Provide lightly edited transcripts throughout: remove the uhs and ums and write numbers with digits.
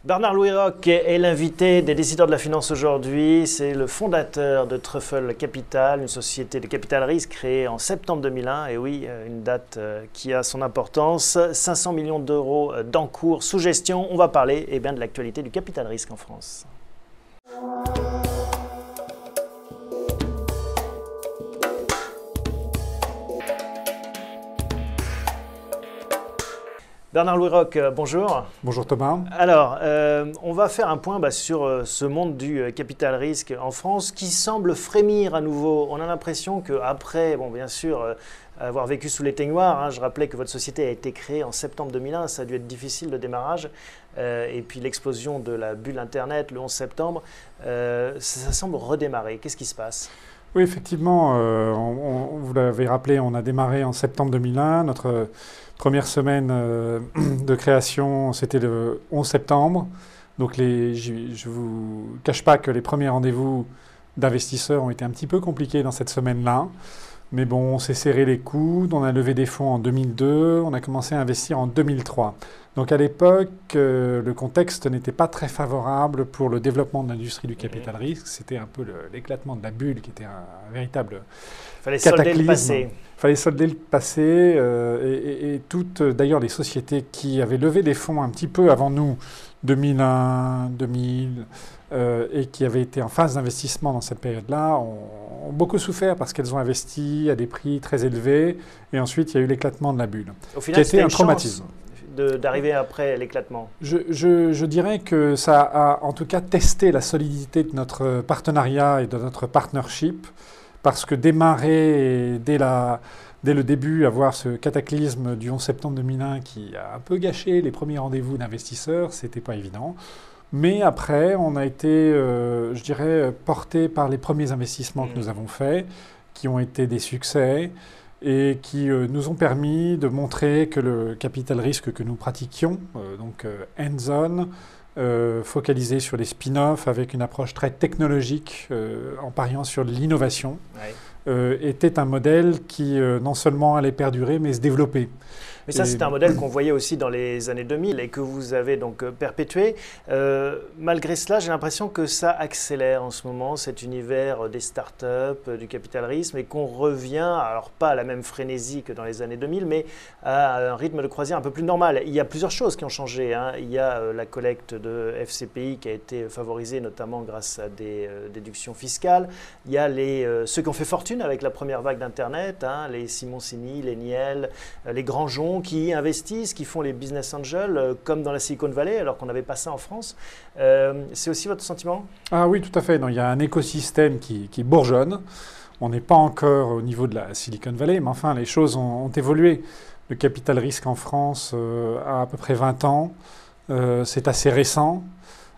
Bernard Louis-Roch est l'invité des décideurs de la finance aujourd'hui. C'est le fondateur de Truffle Capital, une société de capital risque créée en septembre 2001. Et oui, une date qui a son importance. 500 millions d'euros d'encours sous gestion. On va parler de l'actualité du capital risque en France. Bernard Louis-Roch, bonjour. Bonjour Thomas. Alors, on va faire un point sur ce monde du capital risque en France qui semble frémir à nouveau. On a l'impression qu'après, bien sûr, avoir vécu sous l'éteignoir, je rappelais que votre société a été créée en septembre 2001, ça a dû être difficile le démarrage, et puis l'explosion de la bulle Internet le 11 septembre, ça semble redémarrer. Qu'est-ce qui se passe ? Oui, effectivement, vous l'avez rappelé, on a démarré en septembre 2001. Notre première semaine de création, c'était le 11 septembre. Donc je ne vous cache pas que les premiers rendez-vous d'investisseurs ont été un petit peu compliqués dans cette semaine-là. Mais bon, on s'est serré les coudes, on a levé des fonds en 2002, on a commencé à investir en 2003. Donc à l'époque, le contexte n'était pas très favorable pour le développement de l'industrie du capital risque. C'était un peu l'éclatement de la bulle qui était un véritable cataclysme. Il fallait solder le passé. Et toutes, d'ailleurs, les sociétés qui avaient levé des fonds un petit peu avant nous, 2001, 2000, et qui avaient été en phase d'investissement dans cette période-là, ont beaucoup souffert parce qu'elles ont investi à des prix très élevés. Et ensuite, il y a eu l'éclatement de la bulle, au final, qui a été un traumatisme. D'arriver après l'éclatement? Je dirais que ça a en tout cas testé la solidité de notre partenariat et de notre partnership, parce que démarrer dès le début, avoir ce cataclysme du 11 septembre 2001 qui a un peu gâché les premiers rendez-vous d'investisseurs, c'était pas évident. Mais après, on a été, je dirais, porté par les premiers investissements que nous avons faits, qui ont été des succès, et qui nous ont permis de montrer que le capital risque que nous pratiquions, donc hands-on, focalisé sur les spin-offs avec une approche très technologique, en pariant sur l'innovation, était un modèle qui non seulement allait perdurer, mais se développer. Mais ça, c'est un modèle qu'on voyait aussi dans les années 2000 et que vous avez donc perpétué. Malgré cela, j'ai l'impression que ça accélère en ce moment, cet univers des startups, du capital risque, et qu'on revient, alors pas à la même frénésie que dans les années 2000, mais à un rythme de croisière un peu plus normal. Il y a plusieurs choses qui ont changé. Il y a la collecte de FCPI qui a été favorisée notamment grâce à des déductions fiscales. Il y a ceux qui ont fait fortune avec la première vague d'Internet, les Simoncini, les Niel, les Grandjean, qui investissent, qui font les business angels, comme dans la Silicon Valley, alors qu'on n'avait pas ça en France. C'est aussi votre sentiment? Ah oui, tout à fait. Non, il y a un écosystème qui bourgeonne. On n'est pas encore au niveau de la Silicon Valley, mais enfin, les choses ont évolué. Le capital risque en France a à peu près 20 ans. C'est assez récent.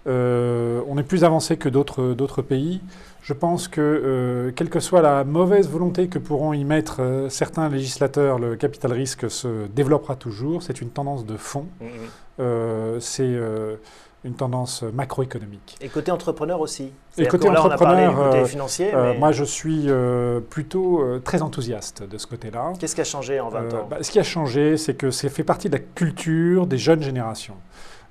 On est plus avancé que d'autres pays. Je pense que, quelle que soit la mauvaise volonté que pourront y mettre certains législateurs, le capital risque se développera toujours. C'est une tendance de fond. C'est une tendance macroéconomique. Et côté entrepreneur aussi. Et côté entrepreneur, on a parlé du côté financier. Moi, je suis plutôt très enthousiaste de ce côté-là. Qu'est-ce qui a changé en 20 ans? Ce qui a changé, c'est que ça fait partie de la culture des jeunes générations.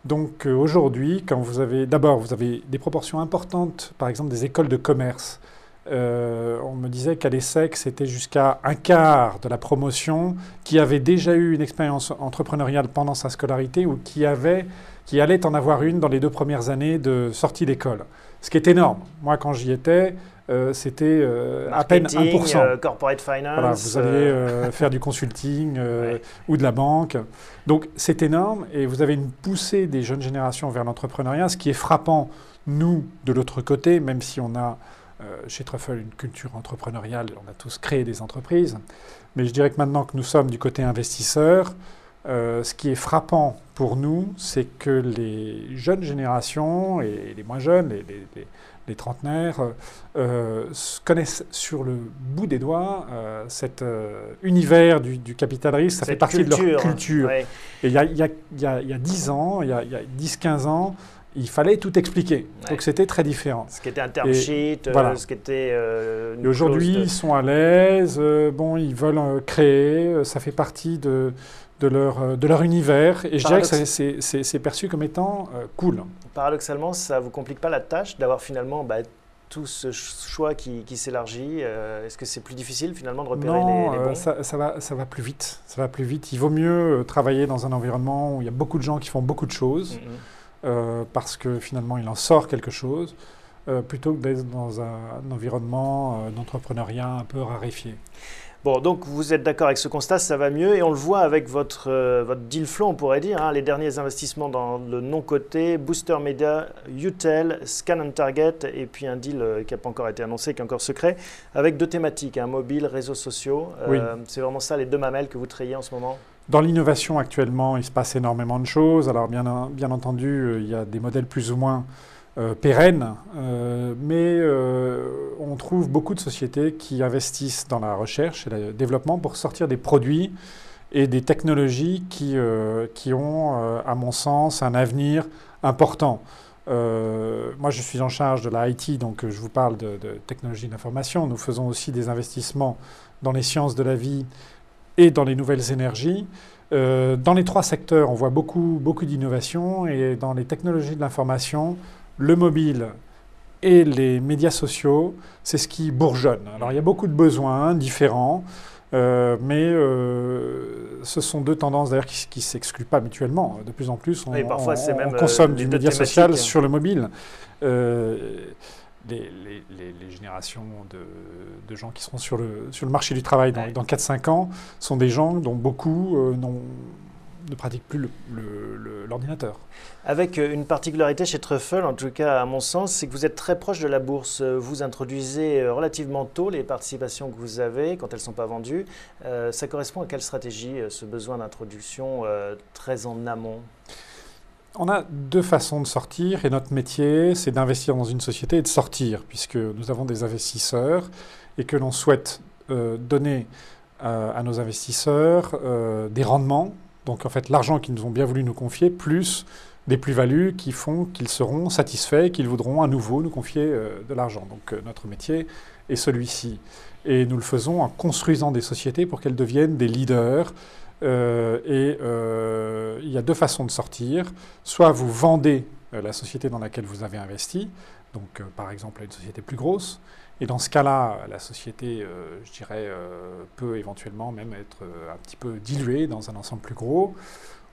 Donc aujourd'hui, quand vous avez des proportions importantes, par exemple des écoles de commerce. On me disait qu'à l'ESSEC, c'était jusqu'à un quart de la promotion qui avait déjà eu une expérience entrepreneuriale pendant sa scolarité ou qui allait en avoir une dans les 2 premières années de sortie d'école. Ce qui est énorme. Moi, quand j'y étais, c'était à peine 1%. Corporate finance. Voilà, vous alliez faire du consulting ou de la banque. Donc c'est énorme et vous avez une poussée des jeunes générations vers l'entrepreneuriat. Ce qui est frappant, nous, de l'autre côté, même si on a chez Truffle une culture entrepreneuriale, on a tous créé des entreprises. Mais je dirais que maintenant que nous sommes du côté investisseur, ce qui est frappant pour nous, c'est que les jeunes générations et les moins jeunes, les trentenaires, connaissent sur le bout des doigts cet univers du capital risque. Ça fait partie de leur culture. Et il y a 10 ans, il y a 10-15 ans, il fallait tout expliquer. Donc c'était très différent. Ce qui était un term sheet, voilà. Ce qui était et aujourd'hui, ils sont à l'aise, ils veulent créer, ça fait partie de de leur univers. Et je dirais que c'est perçu comme étant cool. Paradoxalement, ça ne vous complique pas la tâche d'avoir finalement tout ce choix qui s'élargit? Est-ce que c'est plus difficile finalement de repérer les bons? Ça va plus vite. Ça va plus vite. Il vaut mieux travailler dans un environnement où il y a beaucoup de gens qui font beaucoup de choses, parce que finalement il en sort quelque chose, plutôt que d'être dans un environnement d'entrepreneuriat un peu raréfié. Bon, donc vous êtes d'accord avec ce constat, ça va mieux et on le voit avec votre deal flow, on pourrait dire, hein, les derniers investissements dans le non-coté, Booster Media, Utel, Scan and Target et puis un deal qui n'a pas encore été annoncé, qui est encore secret, avec 2 thématiques, mobile, réseaux sociaux. Oui. C'est vraiment ça les 2 mamelles que vous trayez en ce moment? Dans l'innovation actuellement, il se passe énormément de choses. Alors bien entendu, il y a des modèles plus ou moins pérennes, mais on trouve beaucoup de sociétés qui investissent dans la recherche et le développement pour sortir des produits et des technologies qui ont, à mon sens, un avenir important. Moi, je suis en charge de la IT, donc je vous parle de technologie d'information. Nous faisons aussi des investissements dans les sciences de la vie et dans les nouvelles énergies. Dans les 3 secteurs, on voit beaucoup d'innovations et dans les technologies de l'information, le mobile et les médias sociaux, c'est ce qui bourgeonne. Alors il y a beaucoup de besoins différents, mais ce sont 2 tendances d'ailleurs qui ne s'excluent pas mutuellement. De plus en plus, on consomme du média social sur le mobile. Les générations de gens qui seront sur le marché du travail dans 4-5 ans sont des gens dont beaucoup ne pratiquent plus l'ordinateur. Avec une particularité chez Truffle, en tout cas à mon sens, c'est que vous êtes très proche de la bourse. Vous introduisez relativement tôt les participations que vous avez quand elles ne sont pas vendues. Ça correspond à quelle stratégie, ce besoin d'introduction très en amont? On a 2 façons de sortir et notre métier, c'est d'investir dans une société et de sortir, puisque nous avons des investisseurs et que l'on souhaite donner à nos investisseurs des rendements. Donc en fait, l'argent qu'ils nous ont bien voulu nous confier, plus des plus-values qui font qu'ils seront satisfaits, qu'ils voudront à nouveau nous confier de l'argent. Donc notre métier est celui-ci. Et nous le faisons en construisant des sociétés pour qu'elles deviennent des leaders. Il y a 2 façons de sortir. Soit vous vendez la société dans laquelle vous avez investi, donc par exemple à une société plus grosse, et dans ce cas-là, la société, je dirais, peut éventuellement même être un petit peu diluée dans un ensemble plus gros.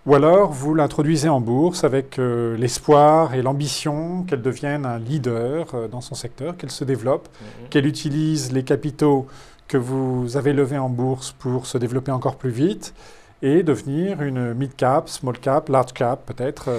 Ou alors, vous l'introduisez en bourse avec l'espoir et l'ambition qu'elle devienne un leader dans son secteur, qu'elle se développe, qu'elle utilise les capitaux que vous avez levés en bourse pour se développer encore plus vite et devenir une mid-cap, small-cap, large-cap peut-être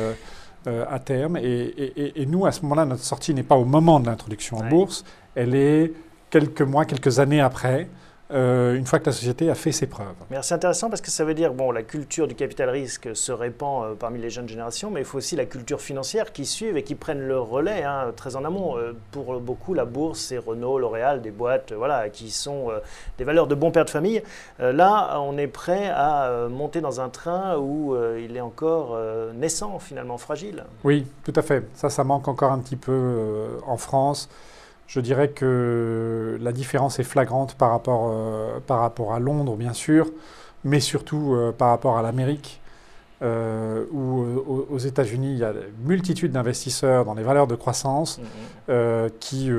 à terme. Et nous, à ce moment-là, notre sortie n'est pas au moment de l'introduction en bourse, elle est quelques mois, quelques années après, une fois que la société a fait ses preuves. Mais c'est intéressant parce que ça veut dire que la culture du capital risque se répand parmi les jeunes générations, mais il faut aussi la culture financière qui suive et qui prenne le relais très en amont. Pour beaucoup, la bourse, c'est Renault, L'Oréal, des boîtes qui sont des valeurs de bon père de famille. Là, on est prêt à monter dans un train où il est encore naissant, finalement fragile. Oui, tout à fait. Ça manque encore un petit peu en France. Je dirais que la différence est flagrante par rapport à Londres, bien sûr, mais surtout par rapport à l'Amérique, où aux États-Unis, il y a une multitude d'investisseurs dans les valeurs de croissance qui,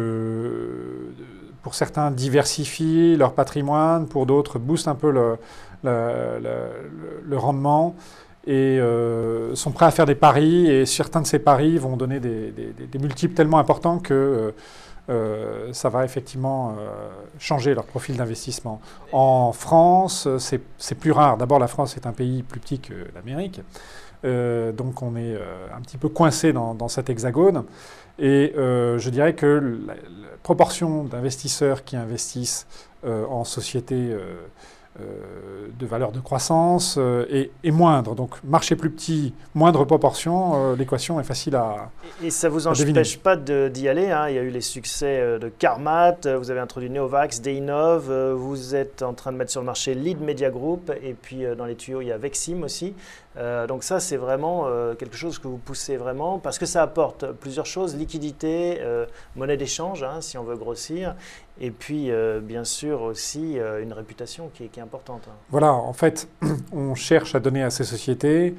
pour certains, diversifient leur patrimoine, pour d'autres, boostent un peu le rendement et sont prêts à faire des paris. Et certains de ces paris vont donner des multiples tellement importants que ça va effectivement changer leur profil d'investissement. En France, c'est plus rare. D'abord, la France est un pays plus petit que l'Amérique. Donc, on est un petit peu coincé dans cet hexagone. Et je dirais que la proportion d'investisseurs qui investissent en société de valeur de croissance est moindre. Donc, marché plus petit, moindre proportion, l'équation est facile à Et ça ne vous empêche pas d'y aller. Il y a eu les succès de Carmat, vous avez introduit Neovax, Deinov, vous êtes en train de mettre sur le marché Lead Media Group, et puis dans les tuyaux, il y a Vexim aussi. Donc ça, c'est vraiment quelque chose que vous poussez vraiment parce que ça apporte plusieurs choses, liquidité, monnaie d'échange, hein, si on veut grossir, et puis bien sûr aussi une réputation qui est importante. Hein. Voilà, en fait, on cherche à donner à ces sociétés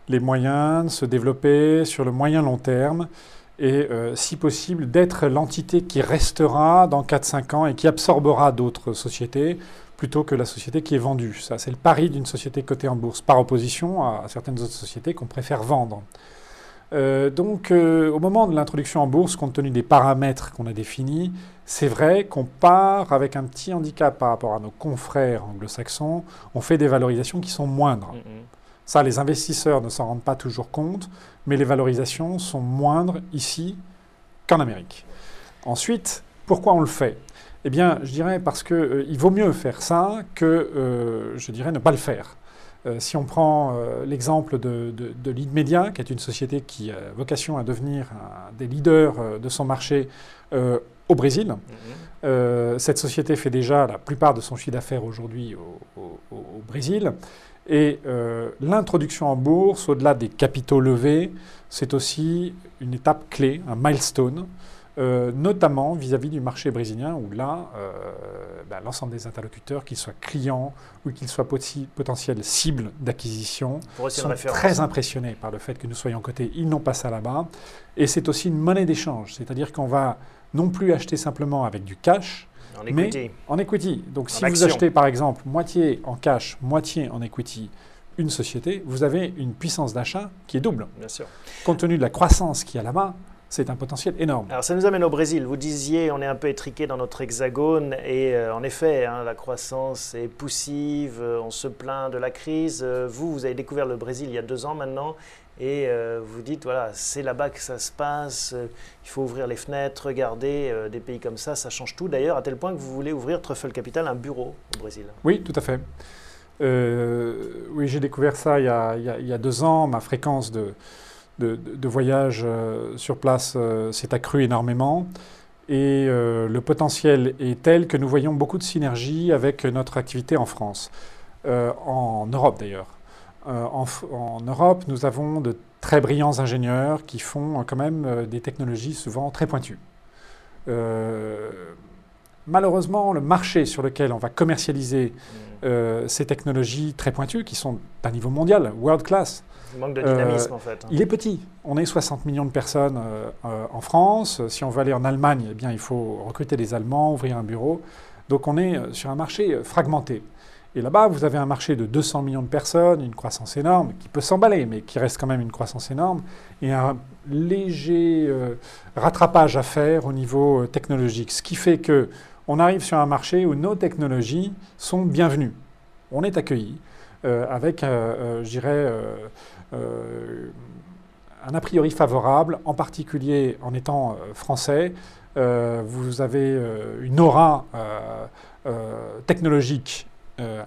les moyens de se développer sur le moyen long terme et, si possible, d'être l'entité qui restera dans 4-5 ans et qui absorbera d'autres sociétés plutôt que la société qui est vendue. Ça, c'est le pari d'une société cotée en bourse, par opposition à certaines autres sociétés qu'on préfère vendre. Donc, au moment de l'introduction en bourse, compte tenu des paramètres qu'on a définis, c'est vrai qu'on part avec un petit handicap par rapport à nos confrères anglo-saxons. On fait des valorisations qui sont moindres. Ça, les investisseurs ne s'en rendent pas toujours compte, mais les valorisations sont moindres ici qu'en Amérique. Ensuite, pourquoi on le fait ? Eh bien, je dirais parce qu'il vaut mieux faire ça que, je dirais, ne pas le faire. Si on prend l'exemple de Lead Media, qui est une société qui a vocation à devenir un des leaders de son marché au Brésil, cette société fait déjà la plupart de son chiffre d'affaires aujourd'hui au Brésil. Et l'introduction en bourse, au-delà des capitaux levés, c'est aussi une étape clé, un milestone, notamment vis-à-vis du marché brésilien, où là, l'ensemble des interlocuteurs, qu'ils soient clients ou qu'ils soient potentiels cibles d'acquisition, sont très impressionnés par le fait que nous soyons cotés. Ils n'ont pas ça là-bas. Et c'est aussi une monnaie d'échange, c'est-à-dire qu'on va non plus acheter simplement avec du cash, mais en equity. Donc si vous achetez par exemple moitié en cash, moitié en equity une société, vous avez une puissance d'achat qui est double. Bien sûr. Compte tenu de la croissance qu'il y a là-bas, c'est un potentiel énorme. Alors ça nous amène au Brésil. Vous disiez on est un peu étriqué dans notre hexagone et en effet hein, la croissance est poussive, on se plaint de la crise. Vous avez découvert le Brésil il y a 2 ans maintenant. Et vous dites, voilà, c'est là-bas que ça se passe, il faut ouvrir les fenêtres, regarder des pays comme ça change tout. D'ailleurs, à tel point que vous voulez ouvrir Truffle Capital un bureau au Brésil. Oui, tout à fait. Oui, j'ai découvert ça il y a 2 ans. Ma fréquence de voyage sur place s'est accrue énormément. Et le potentiel est tel que nous voyons beaucoup de synergies avec notre activité en France, en Europe d'ailleurs. En Europe, nous avons de très brillants ingénieurs qui font quand même des technologies souvent très pointues. Malheureusement, le marché sur lequel on va commercialiser ces technologies très pointues, qui sont d'un niveau mondial, world class, il manque de dynamisme en fait. Il est petit. On est 60 millions de personnes en France. Si on veut aller en Allemagne, eh bien, il faut recruter des Allemands, ouvrir un bureau. Donc on est sur un marché fragmenté. Et là-bas, vous avez un marché de 200 millions de personnes, une croissance énorme, qui peut s'emballer, mais qui reste quand même une croissance énorme, et un léger rattrapage à faire au niveau technologique. Ce qui fait qu'on arrive sur un marché où nos technologies sont bienvenues. On est accueillis avec, je dirais, un a priori favorable, en particulier en étant français. Vous avez une aura technologique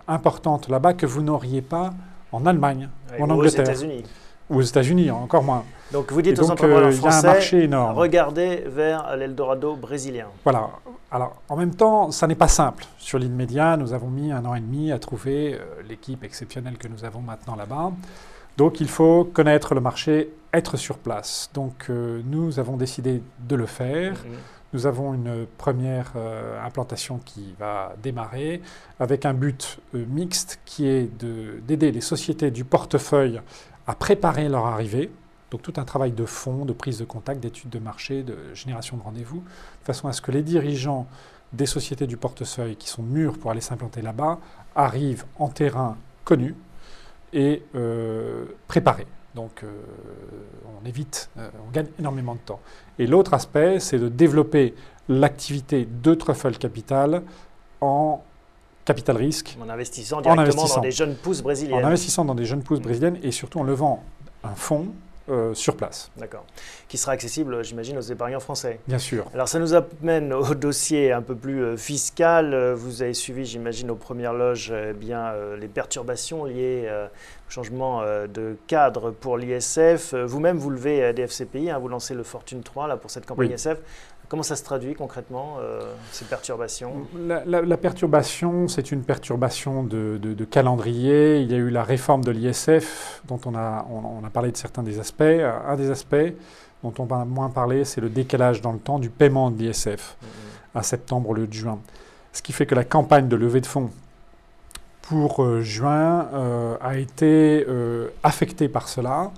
importante là-bas que vous n'auriez pas en Allemagne ou en Angleterre. Aux États-Unis. Ou aux États-Unis, encore moins. Donc vous dites aux entrepreneurs français, il y a un marché énorme. Regardez vers l'Eldorado brésilien. Voilà. Alors, en même temps, ça n'est pas simple. Sur Lead Media, nous avons mis 1 an et demi à trouver l'équipe exceptionnelle que nous avons maintenant là-bas. Donc il faut connaître le marché, être sur place. Donc nous avons décidé de le faire. Nous avons une première implantation qui va démarrer avec un but mixte qui est d'aider les sociétés du portefeuille à préparer leur arrivée. Donc tout un travail de fond, de prise de contact, d'études de marché, de génération de rendez-vous, de façon à ce que les dirigeants des sociétés du portefeuille qui sont mûrs pour aller s'implanter là-bas arrivent en terrain connu et préparés. Donc on gagne énormément de temps. Et l'autre aspect, c'est de développer l'activité de Truffle Capital en capital risque. En investissant directement dans des jeunes pousses brésiliennes. En investissant dans des jeunes pousses brésiliennes et surtout en levant un fonds sur place. D'accord. Qui sera accessible, j'imagine, aux épargnants français. Bien sûr. Alors ça nous amène au dossier un peu plus fiscal. Vous avez suivi, j'imagine, aux premières loges les perturbations liées changement de cadre pour l'ISF. Vous-même, vous levez des FCPI, hein, vous lancez le Fortune 3 là, pour cette campagne ISF. Comment ça se traduit concrètement, ces perturbations? La perturbation, c'est une perturbation de calendrier. Il y a eu la réforme de l'ISF, dont on a parlé de certains des aspects. Un des aspects dont on va moins parler, c'est le décalage dans le temps du paiement de l'ISF à septembre au lieu de juin. Ce qui fait que la campagne de levée de fonds pour juin a été affectée par cela.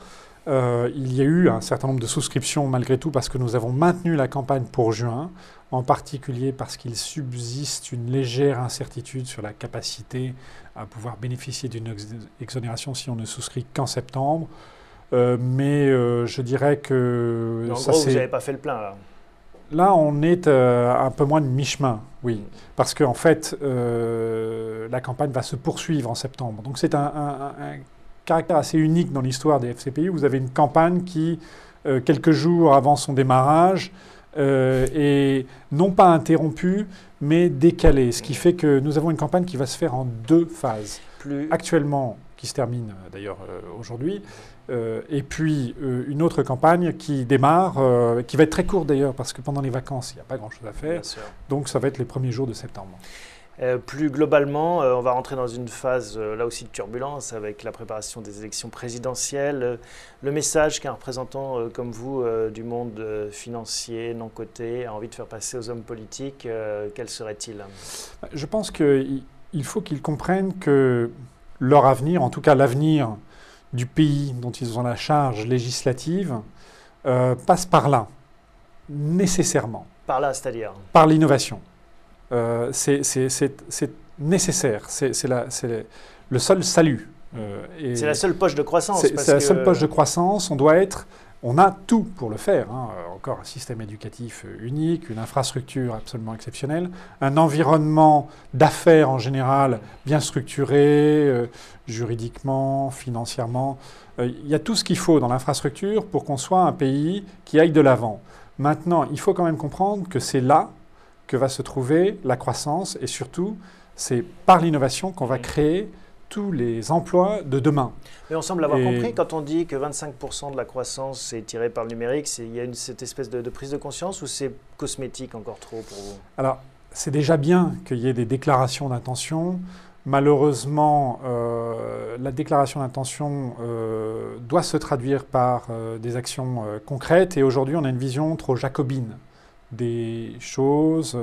Il y a eu un certain nombre de souscriptions malgré tout parce que nous avons maintenu la campagne pour juin, en particulier parce qu'il subsiste une légère incertitude sur la capacité à pouvoir bénéficier d'une exonération si on ne souscrit qu'en septembre. Mais je dirais que... En gros, vous n'avez pas fait le plein là? Là, on est un peu moins de mi-chemin, oui. Parce qu'en fait, la campagne va se poursuivre en septembre. Donc c'est un caractère assez unique dans l'histoire des FCPI. Vous avez une campagne qui, quelques jours avant son démarrage, est non pas interrompue, mais décalée. Ce qui fait que nous avons une campagne qui va se faire en 2 phases. Actuellement, qui se termine d'ailleurs aujourd'hui, et puis une autre campagne qui démarre, qui va être très courte d'ailleurs, parce que pendant les vacances, il n'y a pas grand-chose à faire. Donc ça va être les premiers jours de septembre. Plus globalement, on va rentrer dans une phase là aussi de turbulence avec la préparation des élections présidentielles. Le message qu'un représentant comme vous du monde financier, non coté, a envie de faire passer aux hommes politiques, quel serait-il? Je pense qu'il faut qu'ils comprennent que leur avenir, en tout cas l'avenir du pays dont ils ont la charge législative, passe par là, nécessairement. Par là, c'est-à-dire? Par l'innovation. C'est nécessaire, c'est le seul salut. C'est la seule poche de croissance. C'est la seule poche de croissance, on a tout pour le faire. Hein. Encore un système éducatif unique, une infrastructure absolument exceptionnelle, un environnement d'affaires en général bien structuré, juridiquement, financièrement. Il y a tout ce qu'il faut dans l'infrastructure pour qu'on soit un pays qui aille de l'avant. Maintenant, il faut quand même comprendre que c'est là que va se trouver la croissance et surtout, c'est par l'innovation qu'on va créer tous les emplois de demain. Mais on semble avoir compris quand on dit que 25% de la croissance est tirée par le numérique, il y a cette espèce de prise de conscience ou c'est cosmétique encore trop pour vous? Alors, c'est déjà bien qu'il y ait des déclarations d'intention. Malheureusement, la déclaration d'intention doit se traduire par des actions concrètes et aujourd'hui, on a une vision trop jacobine des choses.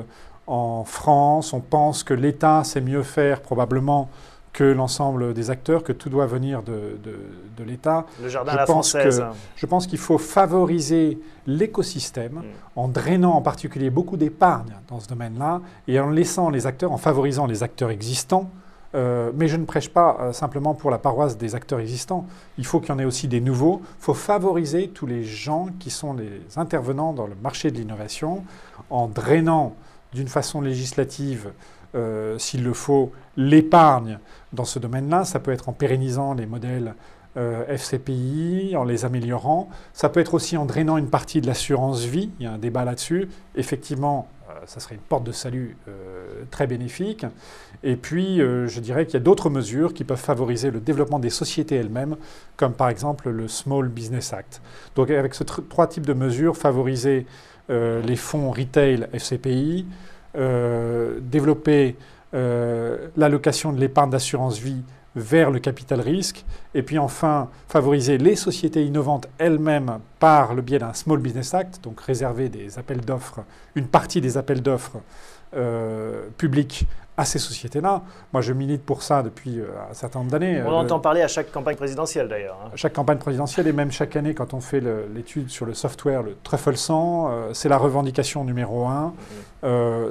En France, on pense que l'État sait mieux faire probablement que l'ensemble des acteurs, que tout doit venir de l'État. Le jardin à la française. Je pense qu'il faut favoriser l'écosystème en drainant en particulier beaucoup d'épargne dans ce domaine-là et en laissant les acteurs, en favorisant les acteurs existants. Mais je ne prêche pas simplement pour la paroisse des acteurs existants. Il faut qu'il y en ait aussi des nouveaux. Il faut favoriser tous les gens qui sont les intervenants dans le marché de l'innovation en drainant d'une façon législative, s'il le faut, l'épargne dans ce domaine-là. Ça peut être en pérennisant les modèles FCPI, en les améliorant. Ça peut être aussi en drainant une partie de l'assurance vie. Il y a un débat là-dessus. Effectivement, ça serait une porte de salut très bénéfique. Et puis, je dirais qu'il y a d'autres mesures qui peuvent favoriser le développement des sociétés elles-mêmes, comme par exemple le Small Business Act. Donc, avec ces 3 types de mesures, favoriser les fonds retail FCPI, développer l'allocation de l'épargne d'assurance vie vers le capital risque, et puis enfin favoriser les sociétés innovantes elles-mêmes par le biais d'un Small Business Act, donc réserver des appels d'offres, une partie des appels d'offres publics à ces sociétés-là. Moi, je milite pour ça depuis un certain nombre d'années. On entend parler à chaque campagne présidentielle, d'ailleurs. Chaque campagne présidentielle, et même chaque année, quand on fait l'étude sur le software, le Truffle 100, c'est la revendication numéro 1.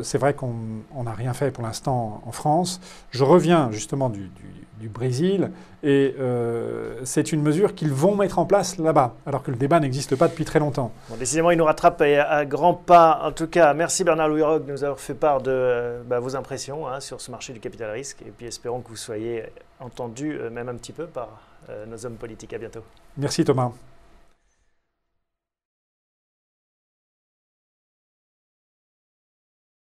C'est vrai qu'on n'a rien fait pour l'instant en France. Je reviens justement du Brésil, et c'est une mesure qu'ils vont mettre en place là-bas, alors que le débat n'existe pas depuis très longtemps. Bon, décidément, il nous rattrape à grands pas. En tout cas, merci Bernard Louis Roch de nous avoir fait part de vos impressions sur ce marché du capital risque, et puis espérons que vous soyez entendu même un petit peu par nos hommes politiques. À bientôt. Merci Thomas.